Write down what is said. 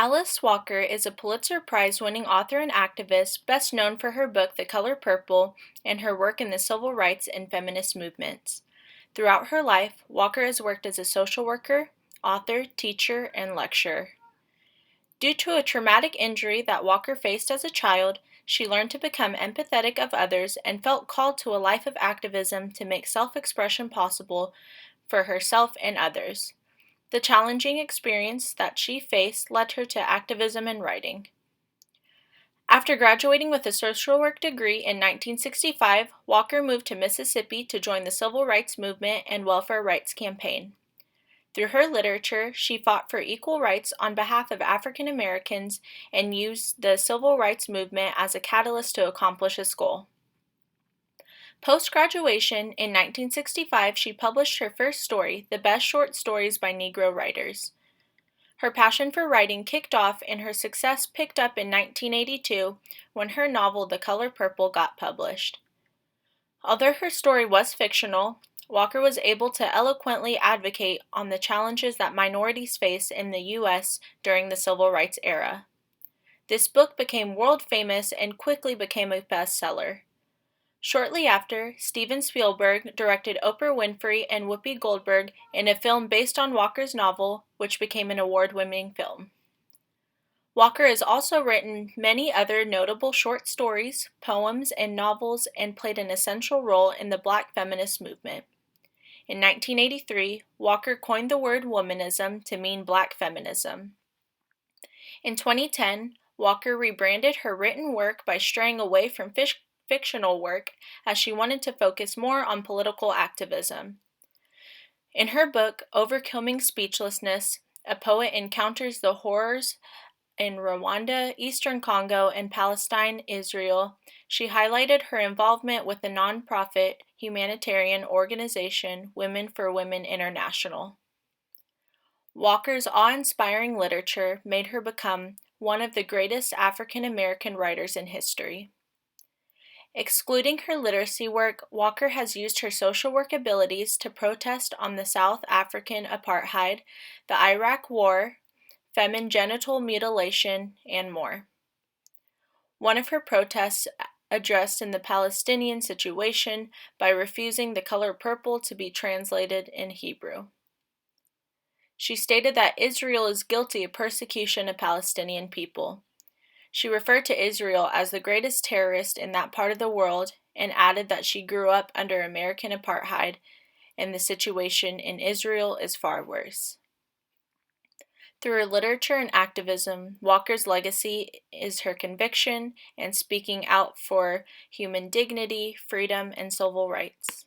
Alice Walker is a Pulitzer Prize-winning author and activist best known for her book The Color Purple and her work in the civil rights and feminist movements. Throughout her life, Walker has worked as a social worker, author, teacher, and lecturer. Due to a traumatic injury that Walker faced as a child, she learned to become empathetic of others and felt called to a life of activism to make self-expression possible for herself and others. The challenging experience that she faced led her to activism and writing. After graduating with a social work degree in 1965, Walker moved to Mississippi to join the civil rights movement and welfare rights campaign. Through her literature, she fought for equal rights on behalf of African Americans and used the civil rights movement as a catalyst to accomplish this goal. Post-graduation, in 1965, she published her first story, The Best Short Stories by Negro Writers. Her passion for writing kicked off and her success picked up in 1982 when her novel The Color Purple got published. Although her story was fictional, Walker was able to eloquently advocate on the challenges that minorities face in the U.S. during the Civil Rights era. This book became world famous and quickly became a bestseller. Shortly after, Steven Spielberg directed Oprah Winfrey and Whoopi Goldberg in a film based on Walker's novel, which became an award-winning film. Walker has also written many other notable short stories, poems, and novels and played an essential role in the Black feminist movement. In 1983, Walker coined the word womanism to mean Black feminism. In 2010, Walker rebranded her written work by straying away from fictional work as she wanted to focus more on political activism. In her book, Overcoming Speechlessness, a poet encounters the horrors in Rwanda, Eastern Congo, and Palestine, Israel. She highlighted her involvement with the nonprofit humanitarian organization Women for Women International. Walker's awe-inspiring literature made her become one of the greatest African American writers in history. Excluding her literacy work, Walker has used her social work abilities to protest on the South African apartheid, the Iraq War, feminine genital mutilation, and more. One of her protests addressed in the Palestinian situation by refusing The Color Purple to be translated in Hebrew. She stated that Israel is guilty of persecution of Palestinian people. She referred to Israel as the greatest terrorist in that part of the world and added that she grew up under American apartheid and the situation in Israel is far worse. Through her literature and activism, Walker's legacy is her conviction and speaking out for human dignity, freedom, and civil rights.